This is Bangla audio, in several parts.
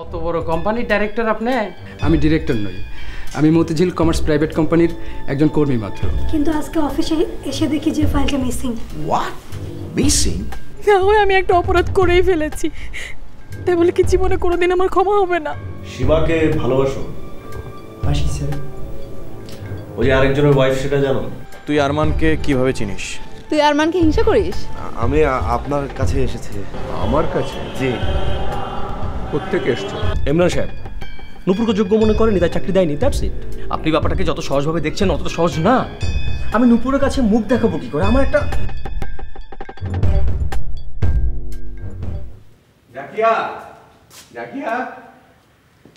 কত বড় কোম্পানির ডাইরেক্টর আপনি? আমি ডিরেক্টর নই, আমি মতিঝিল কমার্স প্রাইভেট কোম্পানির একজন কর্মী মাত্র। কিন্তু আজকে অফিসে এসে দেখি যে ফাইলটা মিসিং। What missing? না হয় আমি একটা অপরাধ করেই ফেলেছি, তাই বলে কি জীবনে কোনোদিন আমার ক্ষমা হবে না? শিবাকে ভালোবাসো? বাসি স্যার। ওই যে আরেকজনের ওয়াইফ, সেটা জানো? তুই আরমানকে কিভাবে চিনিস? তুই আরমানকে হিংসা করিস? আমি আপনার কাছে এসেছি। আমার কাছে? জি। কোত্থেকে এসছো? ইমরান সাহেব নূপুরকে যোগ্য মনে করেনি, তাই চাকরি দেয়নি, দ্যাটস ইট। আপনি ব্যাপারটাকে যত সহজভাবে দেখছেন অতটা সহজ না। আমি নূপুরের কাছে মুখ দেখাবো কি করে? আমার একটা জাকিয়া, জাকিয়া,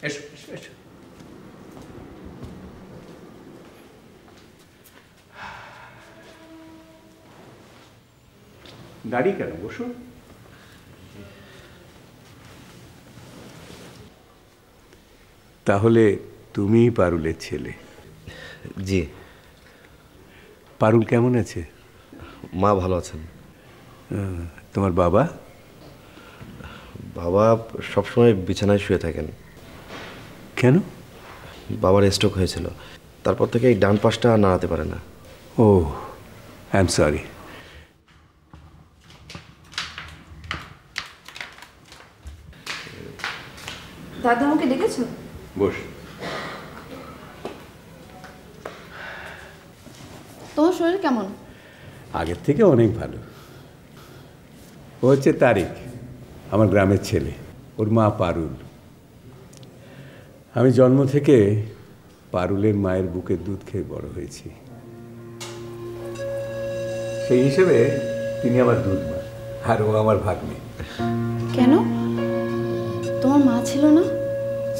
এসো এসো এসো। দাঁড়িয়ে কেন, বসো। তাহলে তুমি পারুলের ছেলে? জি। পারুল কেমন আছে? মা ভালো আছেন। তোমার বাবা? বাবা সবসময় বিছানায় শুয়ে থাকেন। কেন? বাবার স্ট্রোক হয়েছিল, তারপর থেকে এই ডান পাশটা আর নাড়াতে পারে না। ও, আই এম সরি। দাদা আমাকে ডেকেছো? বস। তোমার শরীর কেমন? আগের থেকে অনেক ভালো। ও হচ্ছে তারিক, আমার গ্রামের ছেলে। ওর মা পারুল। আমি জন্ম থেকে পারুলের মায়ের বুকের দুধ খেয়ে বড় হয়েছি। সেই হিসেবে তিনি আমার দুধ মা, আর ও আমার ভাগ্নে। কেন? তোমার মা ছিল না?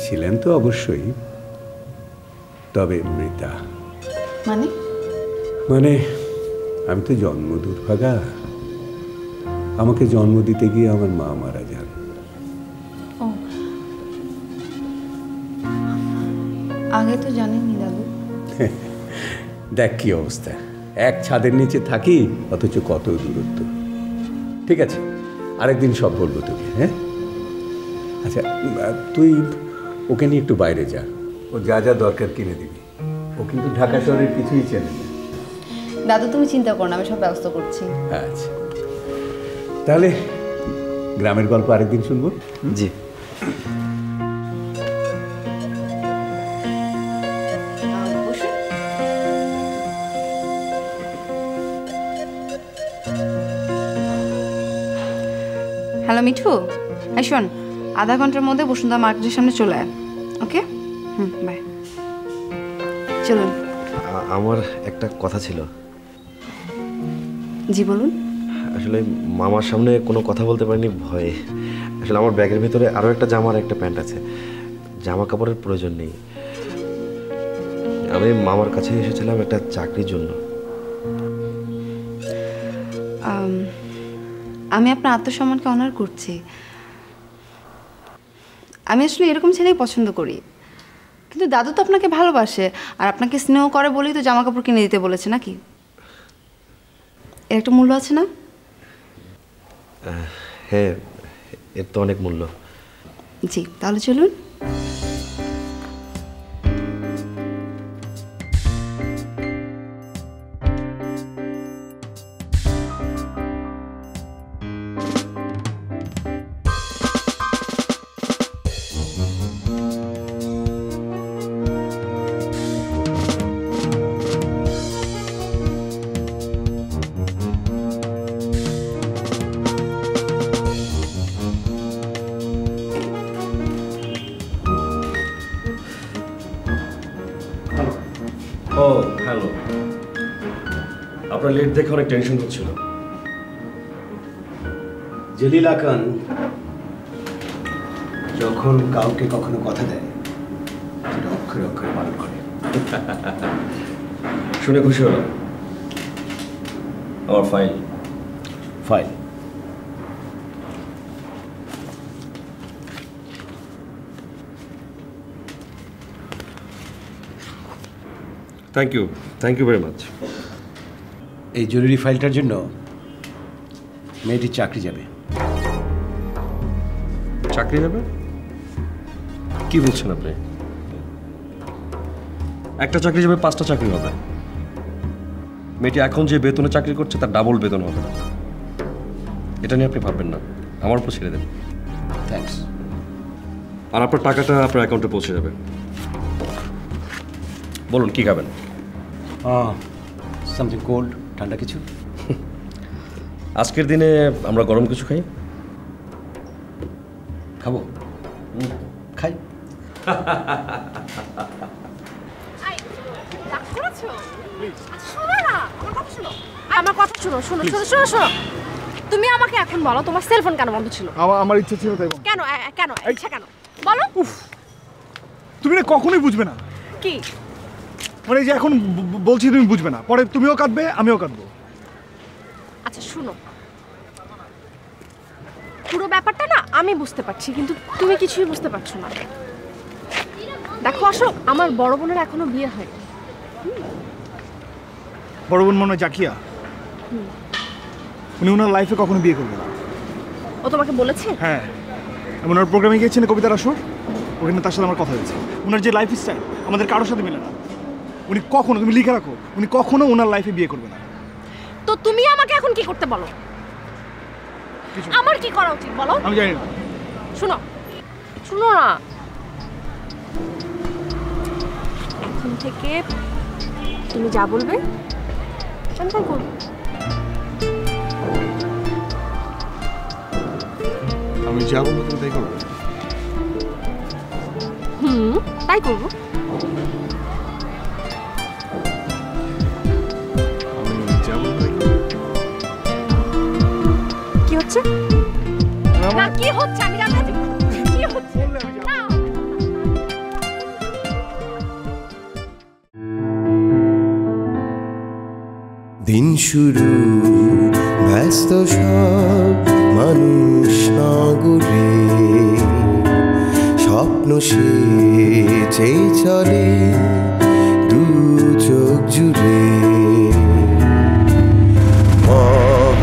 ছিলেন তো অবশ্যই, তবে মৃতা। মানে? মানে আমি তো জন্ম দুর্ভাগা। আমাকে জন্ম দিতে গিয়ে আমার মা মারা যান। ও, আগে তো জানেননি দাদু। দেখ কি অবস্থা, এক ছাদের নিচে থাকি অথচ কত দূরত্ব। ঠিক আছে, আরেকদিন সব বলবো তোকে। হ্যাঁ আচ্ছা, তুই ওকে নিয়ে একটু বাইরে যা, ও যা যা দরকার কিনে দিবি। ও কিন্তু ঢাকা শহরের কিছুই চেনে না। দাদু তুমি চিন্তা করো না, আমি সব ব্যবস্থা করছি। আচ্ছা, তাহলে গ্রামের গল্প আরেকদিন শুনবো। জি। হ্যালো মিঠু, এই শোন, আধা ঘন্টার মধ্যে বসুন্ধরা মার্কেটের সামনে চলে আয়। ওকে, বাই। চলুন। আমার একটা কথা ছিল। জি বলুন। আসলে মামার সামনে কোনো কথা বলতে পারিনি ভয়ে। আসলে আমার ব্যাগের ভেতরে আরও একটা জামা আর একটা প্যান্ট আছে। জামা কাপড়ের প্রয়োজন নেই। আমি মামার কাছে এসেছিলাম একটা চাকরির জন্য। আমি আপনার আত্মসম্মানকে অনার করছি। আমি আসলে এরকম ছেলেই পছন্দ করি। কিন্তু দাদু তো আপনাকে ভালোবাসে, আর আপনাকে স্নেহ করে বলেই তো জামা কাপড় কিনে দিতে বলেছে, নাকি? এর একটা মূল্য আছে না? হ্যাঁ, এর তো অনেক মূল্য। জি, তাহলে চলুন। ও হ্যালো, আপনার লেট দেখে অনেক টেনশন হচ্ছিল। জলিলা খান যখন কাউকে কখনো কথা দেয় সেটা অক্ষরে অক্ষরে পালন করে। শুনে খুশি হলাম। আমার file file thank you very much. এই জরুরি ফাইলটার জন্য মেয়েটির চাকরি যাবে। চাকরি যাবে? কি বলছেন আপনি? একটা চাকরি যাবে 5টা চাকরি হবে। মেয়েটি এখন যে বেতনে চাকরি করছে তার ডাবল বেতন হবে। এটা নিয়ে আপনি ভাববেন না, আমার উপর ছেড়ে দেন। থ্যাঙ্কস। আর আপনার টাকাটা আপনার অ্যাকাউন্টে পৌঁছে যাবে। বলুন কি খাবেন? সামথিং কোল্ড, ঠান্ডা কিছু। আজকের দিনে আমরা গরম কিছু খাই। খাবো? খাই। আমার কথা শোনো শোনো শোনো শোনো শোনো তুমি আমাকে এখন বলো তোমার সেলফোন কেন বন্ধ ছিল? আমার ইচ্ছা ছিল তাই। কেন কেন ইচ্ছা কেন বলো? তুমি না কখনোই বুঝবে না। কি মানে যে এখন বলছি তুমি বুঝবে না, পরে তুমিও কাঁদবে আমিও কাঁদবো। আচ্ছা শুনো, পুরো ব্যাপারটা না আমি বুঝতে পারছি, কিন্তু তুমি কিছুই বুঝতে পারছো না। দেখো অশোক, আমার বড় বোনের এখনো বিয়ে হয়নি। বড় বোন মনে হয় জাকিয়া, উনি ওনার লাইফে কখনো বিয়ে করবে না। ও তোমাকে বলেছে? হ্যাঁ, আমি ওনার প্রোগ্রামে গিয়েছি না, কবিতার আসর, ওখানে তার সাথে আমার কথা হয়েছে। ওনার যে লাইফ স্টাইল আমাদের কারোর সাথে মিলে না। উনি কখনো, তুমি লিখে রাখো, উনি কখনো ওনার লাইফে বিয়ে করবে না। তো তুমি আমাকে এখন কি করতে বলো? আমার কি করা উচিত বলো? আমি জানি না। শোনো শোনো না, এখন থেকে তুমি যা বলবে আমি তাই করবো। আমি যা বলবো তুমি তাই করবো? তাই করবো। কি হচ্ছে না কি হচ্ছে আমি জানতে চাই কি হচ্ছে না। দিন শুরু ব্যস্ত সব মানুষ নগরে, স্বপ্ন সেচে চলে দু চোখ জুড়ে।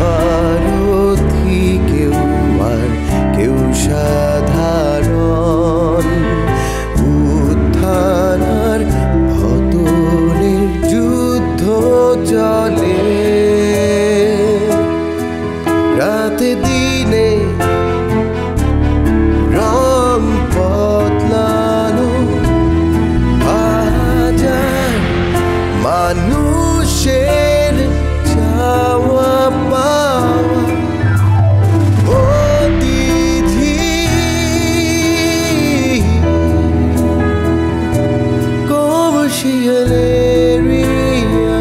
মহারথী কেউ আর কেউ সাধারণ, উত্থান আর পতনের যুদ্ধ চলে। রাতে দিনে রং বদলানো, হাজার মানুষের চাওয়া পাওয়া অতিথি কমার্শিয়াল এরিয়া।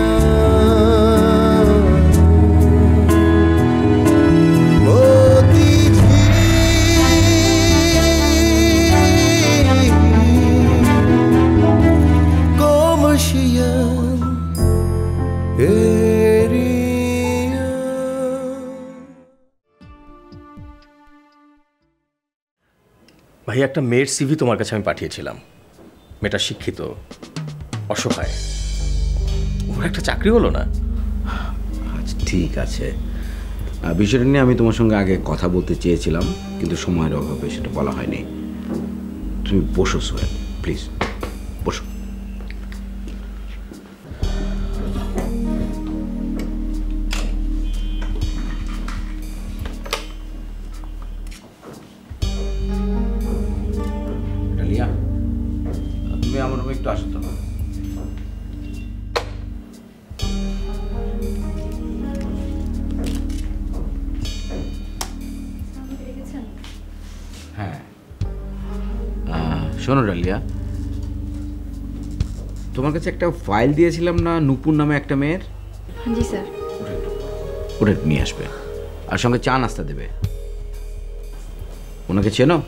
ভাই একটা মেয়ের সিভি তোমার কাছে আমি পাঠিয়েছিলাম। মেয়েটা শিক্ষিত, অসহায়, ওর একটা চাকরি হলো না। আচ্ছা ঠিক আছে, বিষয়টা নিয়ে আমি তোমার সঙ্গে আগে কথা বলতে চেয়েছিলাম, কিন্তু সময়ের অভাবে সেটা বলা হয়নি। তুমি বসো সোহেল, প্লিজ বসো। ডালিয়া, তুমি আমার রুমে একটু আসো তো। হ্যাঁ শোনো ডালিয়া, তোমার কাছে একটা ফাইল দিয়েছিলাম না নূপুর নামে একটা মেয়ের? জি স্যার। ওটা নিয়ে আসবে, আর সঙ্গে চা নাস্তা দেবে। ওনাকে চেনো?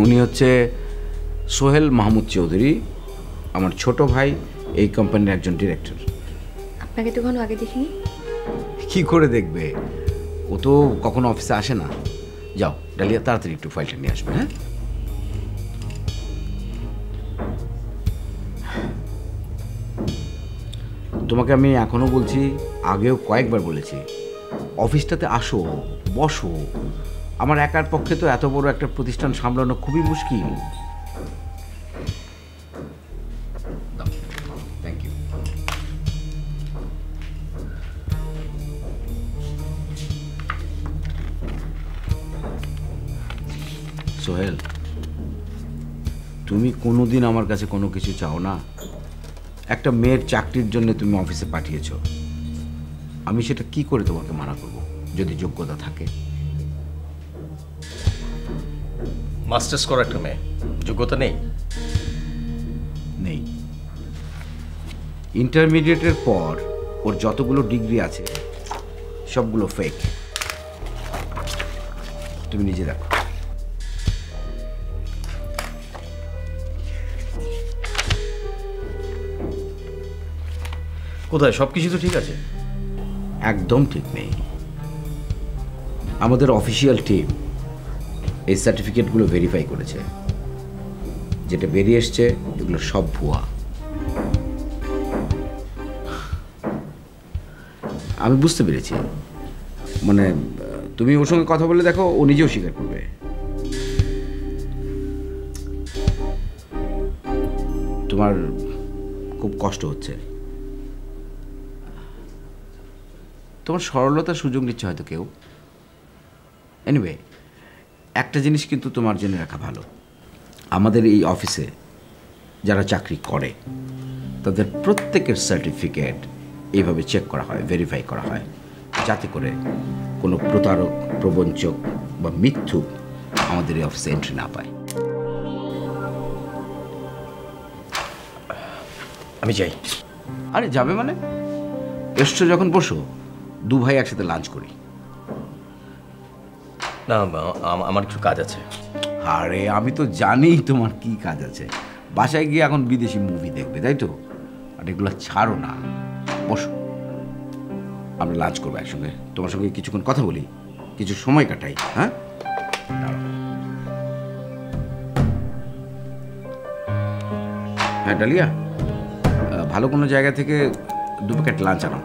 উনি হচ্ছে সোহেল মাহমুদ চৌধুরী, আমার ছোট ভাই, এই কোম্পানির একজন ডিরেক্টর। আপনাকে তো কখনো আগে দেখিনি। কি করে দেখবে, ও তো কখনো অফিসে আসে না। যাও ডালিয়া, তাড়াতাড়ি একটু ফাইলটা নিয়ে আসবে। হ্যাঁ তোমাকে আমি এখনো বলছি, আগেও কয়েকবার বলেছি, অফিসটাতে আসো, বসো, আমার একার পক্ষে তো এত বড় একটা প্রতিষ্ঠান সামলানো খুবই মুশকিল। Thank you. সোহেল, তুমি কোনোদিন আমার কাছে কোনো কিছু চাও না। একটা মেয়ের চাকরির জন্য তুমি অফিসে পাঠিয়েছো, আমি সেটা কি করে তোমাকে মানা করব যদি যোগ্যতা থাকে? মাস্টার্স করা একটা মেয়ে, যোগ্যতা নেই? নেই। ইন্টারমিডিয়েটের পর ওর যতগুলো ডিগ্রি আছে সবগুলো ফেক। তুমি নিজে দেখো। কোথায়? সব কিছু তো ঠিক আছে। একদম ঠিক নেই। আমাদের অফিসিয়াল টিম এই সার্টিফিকেটগুলো ভেরিফাই করেছে, যেটা বেরিয়ে এসছে এগুলো সব ভুয়া। আমি বুঝতে পেরেছি, মানে তুমি ওর সঙ্গে কথা বলে দেখো, ও নিজেও স্বীকার করবে। তোমার খুব কষ্ট হচ্ছে, তোমার সরলতার সুযোগ নিচ্ছে হয়তো কেউ। এনিওয়ে, একটা জিনিস কিন্তু তোমার জেনে রাখা ভালো, আমাদের এই অফিসে যারা চাকরি করে তাদের প্রত্যেকের সার্টিফিকেট এইভাবে চেক করা হয়, ভেরিফাই করা হয়, যাতে করে কোনো প্রতারক, প্রবঞ্চক বা মিথ্যুক আমাদের এই অফিসে এন্ট্রি না পায়। আমি যাই। আরে যাবে মানে? এসছো যখন বসো, দু ভাই একসাথে লাঞ্চ করি। না, আমার কিছু কাজ আছে। আরে আমি তো জানি তোমার কি কাজ আছে। বাসায় গিয়ে এখন বিদেশি মুভি দেখবে, তাই তো? আর এগুলো ছাড়ো না, বসো, আমরা লাঞ্চ করবো একসঙ্গে। তোমার সঙ্গে কিছুক্ষণ কথা বলি, কিছু সময় কাটাই। হ্যাঁ, হ্যাঁ ডালিয়া, ভালো কোনো জায়গা থেকে 2 প্যাকেট লাঞ্চ আনো।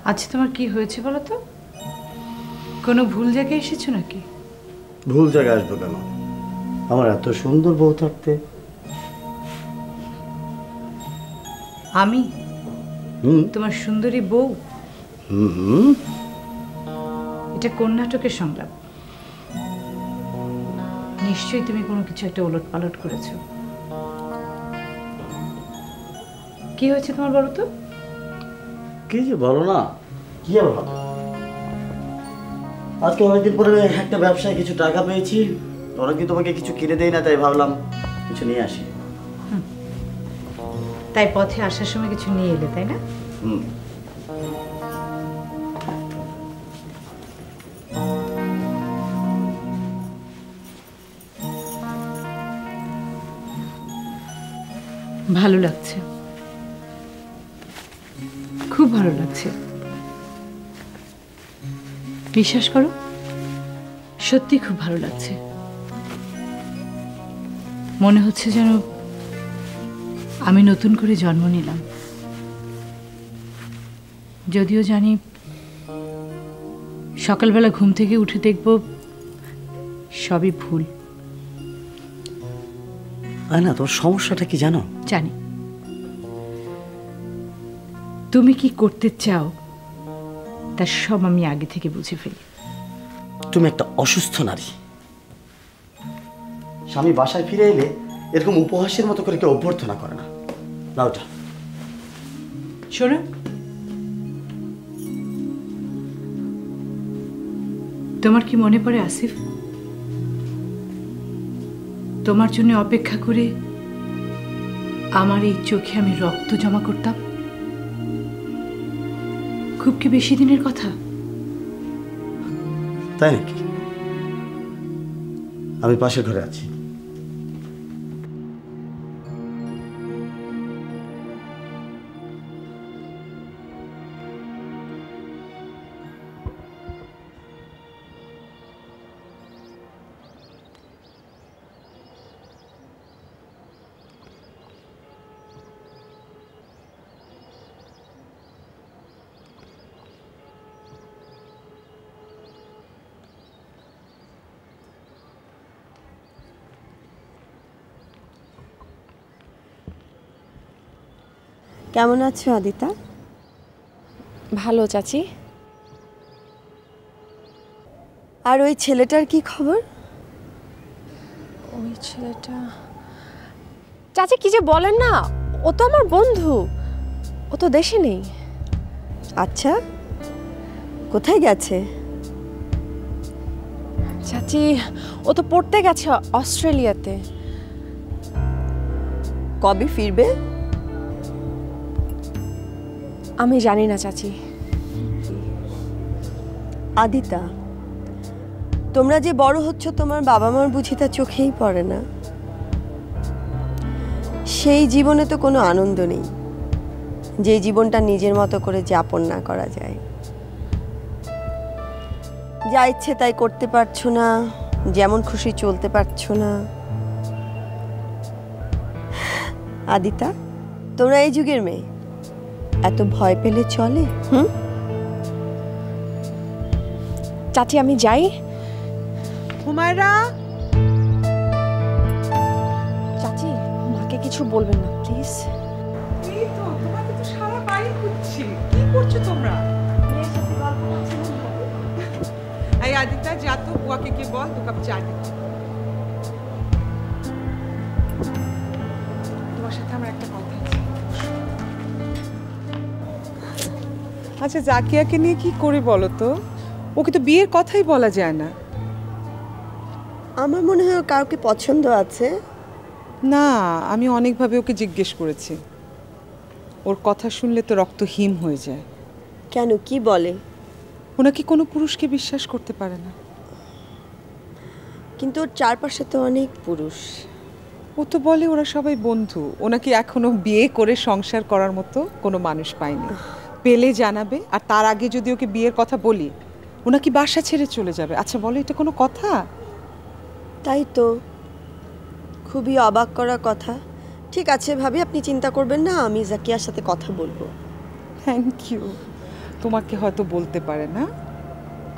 আচ্ছা, তোমার কি হয়েছে বলো তো? কোনো ভুল জায়গায় এসেছো নাকি? ভুল জায়গায় আসবো কেন? আমার এত সুন্দর বউ থাকতে। আমি তোমার সুন্দরী বউ? এটা কোন নাটকের সংলাপ? নিশ্চয়ই তুমি কোনো কিছু একটা ওলট পালট করেছো। কি হয়েছে তোমার বলো তো? কি যে বলো না, কি আর ভালো। আজকে অনেকদিন পরে একটা ব্যবসায় কিছু টাকা পেয়েছি, অনেকদিন তোমাকে কিছু কিনে দেই না, তাই ভাবলাম কিছু নিয়ে আসি। তাই পথে আসার সময় কিছু নিয়ে এলে, তাই না? ভালো লাগছে, খুব ভালো লাগছে। বিশ্বাস করো, সত্যি খুব ভালো লাগছে। মনে হচ্ছে যেন আমি নতুন করে জন্ম নিলাম। যদিও জানি সকালবেলা ঘুম থেকে উঠে দেখব সবই ভুল। না, তোর সমস্যাটা কি জানো? জানি। তুমি কি করতে চাও তার সব আমি আগে থেকে বুঝে ফেলি। তুমি একটা অসুস্থ নারী। স্বামী বাসায় ফিরে এলে এরকম উপহাসের মতো করে কেউ অভ্যর্থনা করে না। না ওটা শোনো, তোমার কি মনে পড়ে আসিফ, তোমার জন্য অপেক্ষা করে আমার এই চোখে আমি রক্ত জমা করতাম? খুব কি বেশি দিনের কথা? তাই নাকি? আমি পাশের ঘরে আছি। কেমন আছো আদিতা? ভালো চাচি। আর ওই ছেলেটার কি খবর? ওই ছেলেটা, চাচি কি যে বলেন না, ও তো আমার বন্ধু, ও তো দেশে নেই। আচ্ছা, কোথায় গেছে? চাচি ও তো পড়তে গেছে অস্ট্রেলিয়াতে। কবে ফিরবে? আমি জানি না চাচি। আদিতা, তোমরা যে বড় হচ্ছ তোমার বাবা মার বুঝি তা চোখেই পড়ে না। সেই জীবনে তো কোনো আনন্দ নেই যে জীবনটা নিজের মতো করে যাপন না করা যায়। যা ইচ্ছে তাই করতে পারছো না, যেমন খুশি চলতে পারছো না। আদিতা, তোমরা এই যুগের মেয়ে, এত ভয় পেলে চলে? চাচি আমি যাই। হুমায়রা, চাচি মাকে কিছু বলবেন না প্লিজ। এই তো তোমাকে তো সারা বাড়ি খুঁজছি, কি করছো তোমরা? এই আদিতা, যা তো বুয়াকে গিয়ে বল 2 কাপ চা দিতে। তোমার সাথে আমার একটা কথা আছে। আচ্ছা, জাকিয়াকে নিয়ে কি করে বলো তো? ওকে তো বিয়ের কথাই বলা যায় না। আমার মনে হয় কাউকে পছন্দ আছে। না, আমি অনেকভাবে ওকে জিজ্ঞেস করেছি, ওর কথা শুনলে তো রক্ত হিম হয়ে যায়। কেন, কি বলে? ও নাকি কোনো পুরুষকে বিশ্বাস করতে পারে না। কিন্তু ওর চারপাশে তো অনেক পুরুষ। ও তো বলে ওরা সবাই বন্ধু, ও নাকি এখনো বিয়ে করে সংসার করার মতো কোনো মানুষ পায়নি। পেলে জানাবে, আর তার আগে যদি ওকে বিয়ের কথা বলি ও নাকি বাসা ছেড়ে চলে যাবে। আচ্ছা বলো, এটা কোনো কথা? তাই তো, খুবই অবাক করা কথা। ঠিক আছে ভাবি, আপনি চিন্তা করবেন না, আমি জাকিয়ার সাথে কথা বলবো। Thank you. তোমাকে হয়তো বলতে পারে না,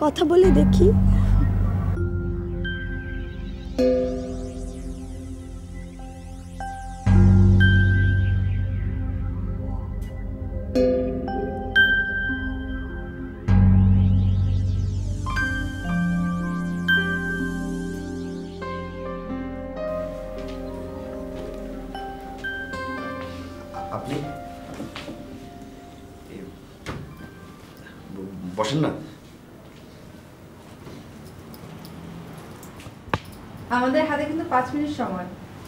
কথা বলে দেখি। আপনি বসেন না। আমাদের হাতে কিন্তু 5 মিনিট সময়,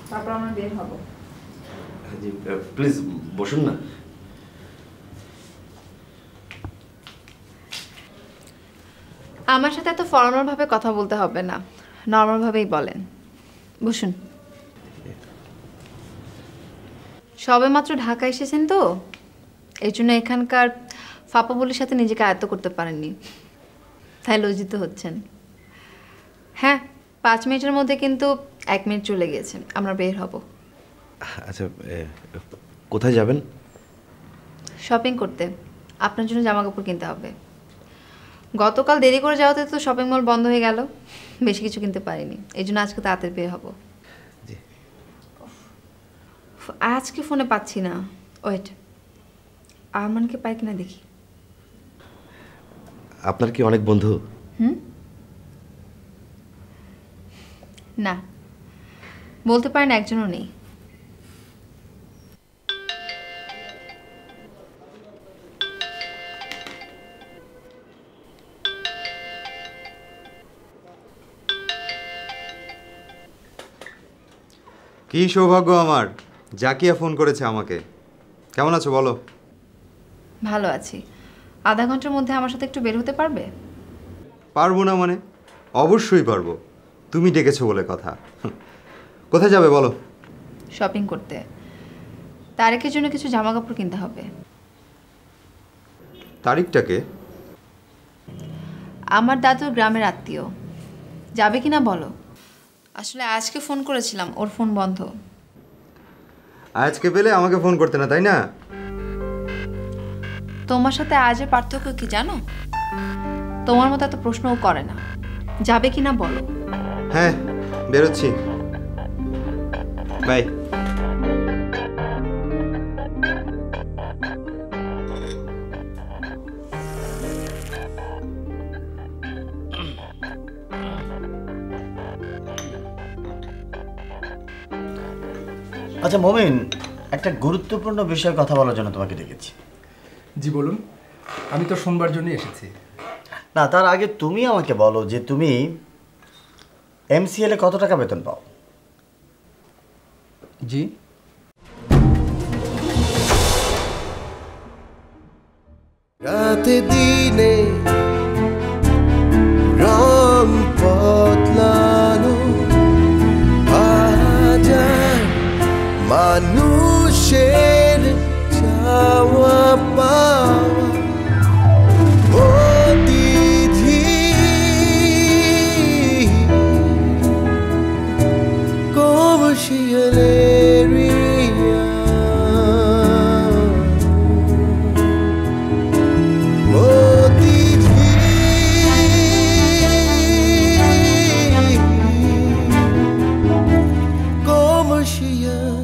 তারপর আমরা বের হব। জি প্লিজ বসুন না। আমার সাথে এত ফর্মাল ভাবে কথা বলতে হবে না, নর্মাল ভাবেই বলেন। বসুন। সবে মাত্র ঢাকা এসেছেন তো, এই জন্য এখানকার ফাপা বলির সাথে নিজেকে আয়ত্ত করতে পারেননি, তাই লজ্জিত হচ্ছেন। হ্যাঁ, 5 মিনিটের মধ্যে কিন্তু 1 মিনিট চলে গিয়েছে, আমরা বের হব। আচ্ছা, কোথায় যাবেন? শপিং করতে। আপনার জন্য জামা কাপড় কিনতে হবে। গতকাল দেরি করে যাওয়াতে তো শপিং মল বন্ধ হয়ে গেল, বেশি কিছু কিনতে পারিনি, এই জন্য আজকে তাড়াতাড়ি বের হব। আজকে ফোনে পাচ্ছি না, ওয়েট, আরমানকে পাই কিনা দেখি। আপনার কি অনেক বন্ধু? না, বলতে পারেন একজনও নেই। কি সৌভাগ্য আমার, জাকিয়া ফোন করেছে আমাকে। কেমন আছো বলো? ভালো আছি। আধা ঘন্টার মধ্যে আমার সাথে একটু বের হতে পারবে? পারবো না মানে? অবশ্যই পারবো, তুমি ডেকেছো বলে কথা। কোথায় যাবে বলো? শপিং করতে। তারেকের জন্য কিছু জামা কাপড় কিনতে হবে। তারিখটাকে? আমার দাদুর গ্রামের আত্মীয়। যাবে কিনা বলো? আসলে আজকে ফোন করেছিলাম, ওর ফোন বন্ধ। আজকে পেলে আমাকে ফোন করতে না, তাই না? তোমার সাথে আজের পার্থক্য কি জানো? তোমার মতো এত প্রশ্নও করে না। যাবে কিনা বলো? হ্যাঁ, বেরোচ্ছি। বাই। আচ্ছা মমিন, একটা গুরুত্বপূর্ণ বিষয়ে কথা বলার জন্য তোমাকে ডেকেছি। জি বলুন। আমি তো শোনবার জন্যই এসেছি। না, তার আগে তুমি আমাকে বলো যে তুমি এমসিএল এ কত টাকা বেতন পাও? জি, রাতে দিনে রং বদলানো হাজার মানুষের চাওয়া পাওয়া অতিথি কমার্শিয়াল এরিয়া অতিথি কমার্শিয়াল